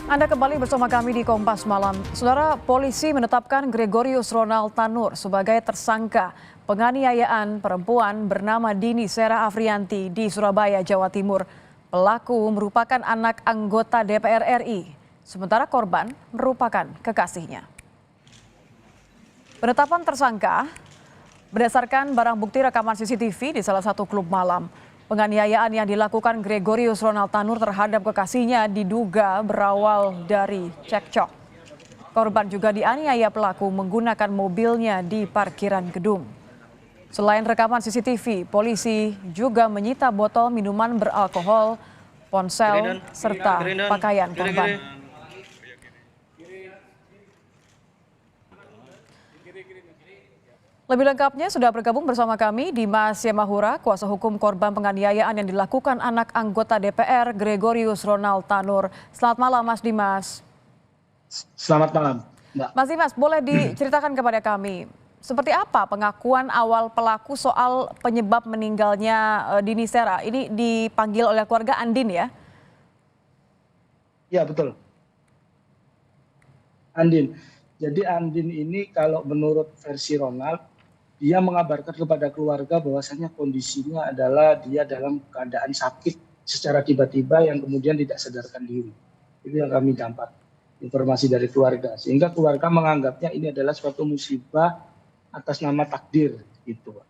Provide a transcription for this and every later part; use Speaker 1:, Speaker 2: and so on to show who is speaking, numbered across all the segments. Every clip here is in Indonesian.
Speaker 1: Anda kembali bersama kami di Kompas Malam. Saudara, polisi menetapkan Gregorius Ronald Tanur sebagai tersangka penganiayaan perempuan bernama Dini Sera Afrianti di Surabaya, Jawa Timur. Pelaku merupakan anak anggota DPR RI, sementara korban merupakan kekasihnya. Penetapan tersangka berdasarkan barang bukti rekaman CCTV di salah satu klub malam. Penganiayaan yang dilakukan Gregorius Ronald Tanur terhadap kekasihnya diduga berawal dari cekcok. Korban juga dianiaya pelaku menggunakan mobilnya di parkiran gedung. Selain rekaman CCTV, polisi juga menyita botol minuman beralkohol, ponsel, serta pakaian korban. Lebih lengkapnya sudah bergabung bersama kami Dimas Yamahura, kuasa hukum korban penganiayaan yang dilakukan anak anggota DPR Gregorius Ronald Tanur. Selamat malam Mas Dimas.
Speaker 2: Selamat malam, Mbak.
Speaker 1: Mas Dimas, boleh diceritakan kepada kami seperti apa pengakuan awal pelaku soal penyebab meninggalnya Dini Sera? Ini dipanggil oleh keluarga Andin ya?
Speaker 2: Ya betul. Andin. Jadi Andin ini kalau menurut versi Ronald, dia mengabarkan kepada keluarga bahwasannya kondisinya adalah dia dalam keadaan sakit secara tiba-tiba yang kemudian tidak sadarkan diri. Itu yang kami dapat informasi dari keluarga. Sehingga keluarga menganggapnya ini adalah suatu musibah atas nama takdir gitu.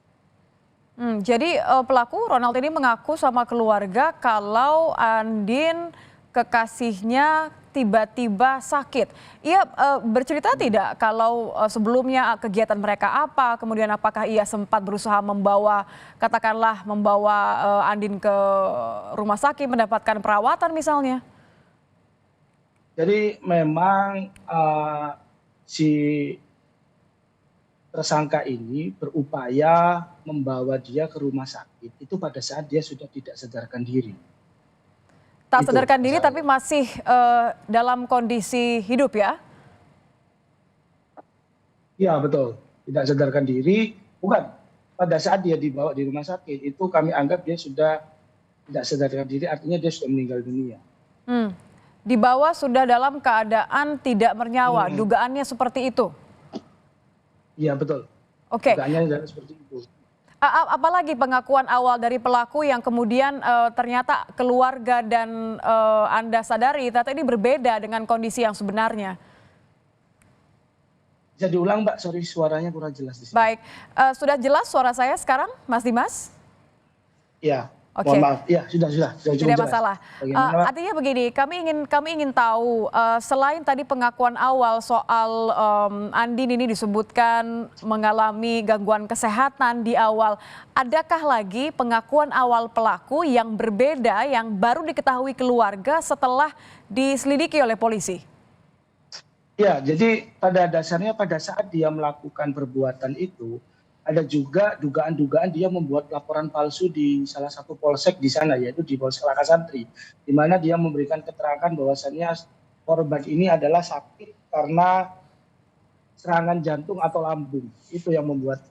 Speaker 1: Jadi pelaku Ronald ini mengaku sama keluarga kalau Andin kekasihnya tiba-tiba sakit. Ia bercerita tidak kalau sebelumnya kegiatan mereka apa, kemudian apakah ia sempat berusaha katakanlah membawa Andin ke rumah sakit mendapatkan perawatan misalnya?
Speaker 2: Jadi memang si tersangka ini berupaya membawa dia ke rumah sakit itu pada saat dia sudah tidak sadarkan diri.
Speaker 1: Tak sadarkan diri tapi masih dalam kondisi hidup ya?
Speaker 2: Iya betul, tidak sadarkan diri. Bukan, pada saat dia dibawa di rumah sakit itu kami anggap dia sudah tidak sadarkan diri, artinya dia sudah meninggal dunia.
Speaker 1: Dibawa sudah dalam keadaan tidak bernyawa, dugaannya seperti itu?
Speaker 2: Iya betul, dugaannya seperti itu.
Speaker 1: Apalagi pengakuan awal dari pelaku yang kemudian ternyata keluarga dan Anda sadari ternyata ini berbeda dengan kondisi yang sebenarnya.
Speaker 2: Bisa diulang Mbak, sorry suaranya kurang jelas di sini.
Speaker 1: Baik, sudah jelas suara saya sekarang Mas Dimas?
Speaker 2: Iya.
Speaker 1: Oke.
Speaker 2: Mohon maaf, ya sudah
Speaker 1: Tidak masalah. Artinya begini, kami ingin tahu selain tadi pengakuan awal soal Andin ini disebutkan mengalami gangguan kesehatan di awal, adakah lagi pengakuan awal pelaku yang berbeda yang baru diketahui keluarga setelah diselidiki oleh polisi?
Speaker 2: Ya, jadi pada dasarnya pada saat dia melakukan perbuatan itu ada juga dugaan-dugaan dia membuat laporan palsu di salah satu polsek di sana, yaitu di Polsek Lakasantri, di mana dia memberikan keterangan bahwasannya korban ini adalah sakit karena serangan jantung atau lambung. Itu yang membuat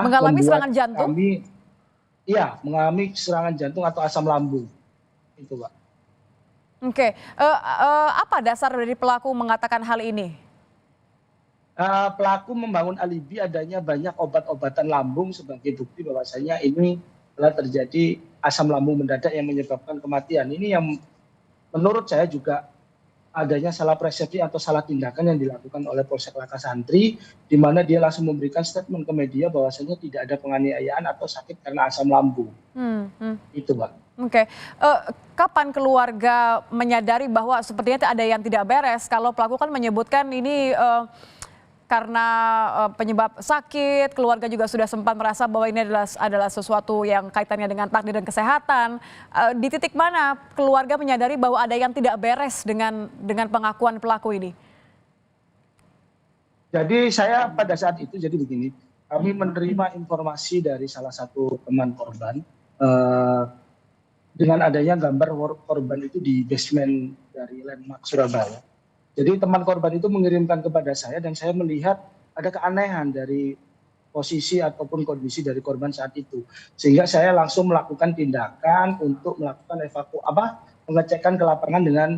Speaker 1: mengalami serangan jantung?
Speaker 2: Mengalami serangan jantung atau asam lambung. Itu, Pak.
Speaker 1: Oke, apa dasar dari pelaku mengatakan hal ini?
Speaker 2: Pelaku membangun alibi adanya banyak obat-obatan lambung sebagai bukti bahwasanya ini telah terjadi asam lambung mendadak yang menyebabkan kematian. Ini yang menurut saya juga adanya salah persepsi atau salah tindakan yang dilakukan oleh Polsek Lakasantri, di mana dia langsung memberikan statement ke media bahwasanya tidak ada penganiayaan atau sakit karena asam lambung. Itu, Pak.
Speaker 1: Oke, kapan keluarga menyadari bahwa sepertinya ada yang tidak beres kalau pelaku kan menyebutkan ini karena penyebab sakit, keluarga juga sudah sempat merasa bahwa ini adalah sesuatu yang kaitannya dengan takdir dan kesehatan. Di titik mana keluarga menyadari bahwa ada yang tidak beres dengan pengakuan pelaku ini?
Speaker 2: Jadi saya pada saat itu jadi begini, kami menerima informasi dari salah satu teman korban dengan adanya gambar korban itu di basement dari Landmark Surabaya. Jadi teman korban itu mengirimkan kepada saya dan saya melihat ada keanehan dari posisi ataupun kondisi dari korban saat itu. Sehingga saya langsung melakukan tindakan untuk melakukan pengecekan ke lapangan dengan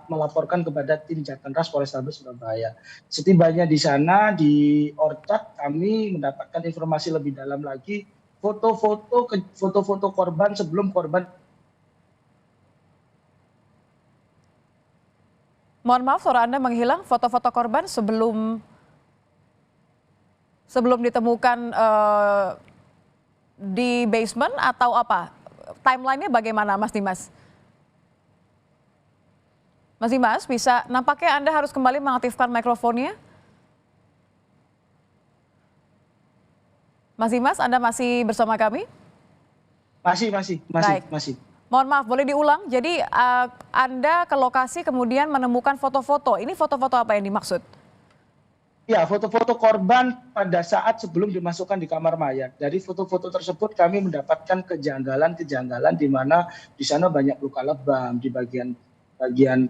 Speaker 2: melaporkan kepada tim Jatanras Polrestabes Surabaya. Setibanya di sana di Orcat kami mendapatkan informasi lebih dalam lagi foto-foto korban sebelum korban.
Speaker 1: Mohon maaf, suara Anda menghilang. Foto-foto korban sebelum ditemukan di basement atau apa? Timelinenya bagaimana, Mas Dimas? Mas Dimas, bisa nampaknya Anda harus kembali mengaktifkan mikrofonnya. Mas Dimas, Anda masih bersama kami? Baik.
Speaker 2: Masih.
Speaker 1: Mohon maaf, boleh diulang? Jadi Anda ke lokasi kemudian menemukan foto-foto. Ini foto-foto apa yang dimaksud?
Speaker 2: Ya, foto-foto korban pada saat sebelum dimasukkan di kamar mayat. Dari foto-foto tersebut kami mendapatkan kejanggalan-kejanggalan di mana di sana banyak luka lebam di bagian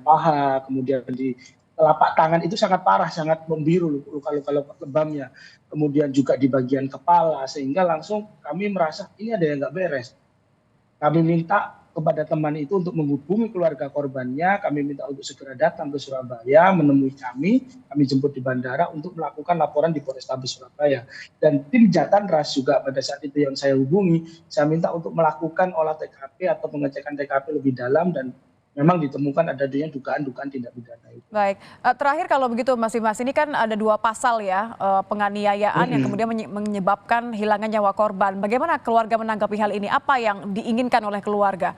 Speaker 2: paha, kemudian di telapak tangan itu sangat parah, sangat membiru luka-luka lebamnya. Kemudian juga di bagian kepala, sehingga langsung kami merasa ini ada yang nggak beres. Kami minta kepada teman itu untuk menghubungi keluarga korbannya, kami minta untuk segera datang ke Surabaya, menemui kami jemput di bandara untuk melakukan laporan di Polrestabes Surabaya. Dan tim Jatanras juga pada saat itu yang saya hubungi, saya minta untuk melakukan olah TKP atau pengecekan TKP lebih dalam dan memang ditemukan adanya dugaan-dugaan tindak pidana itu.
Speaker 1: Baik, terakhir kalau begitu Mas Dimas, ini kan ada 2 pasal ya, penganiayaan yang kemudian menyebabkan hilangnya nyawa korban. Bagaimana keluarga menanggapi hal ini? Apa yang diinginkan oleh keluarga?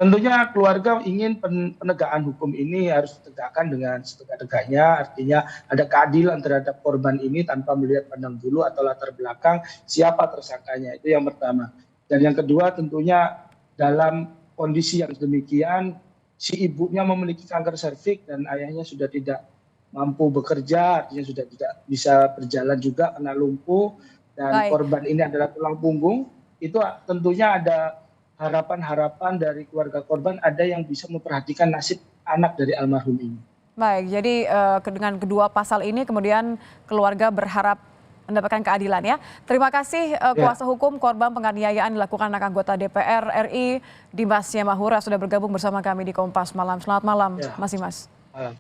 Speaker 2: Tentunya keluarga ingin penegakan hukum ini harus ditegakkan dengan setegak-tegaknya, artinya ada keadilan terhadap korban ini tanpa melihat pandang bulu atau latar belakang siapa tersangkanya, itu yang pertama. Dan yang kedua tentunya dalam kondisi yang demikian, si ibunya memiliki kanker serviks dan ayahnya sudah tidak mampu bekerja, artinya sudah tidak bisa berjalan juga karena lumpuh, dan korban ini adalah tulang punggung, itu tentunya ada harapan-harapan dari keluarga korban ada yang bisa memperhatikan nasib anak dari almarhum ini.
Speaker 1: Baik, jadi dengan kedua pasal ini kemudian keluarga berharap mendapatkan keadilan ya. Terima kasih kuasa hukum korban penganiayaan dilakukan anak anggota DPR RI Dimas Yamahura sudah bergabung bersama kami di Kompas Malam. Selamat malam, Mas Dimas.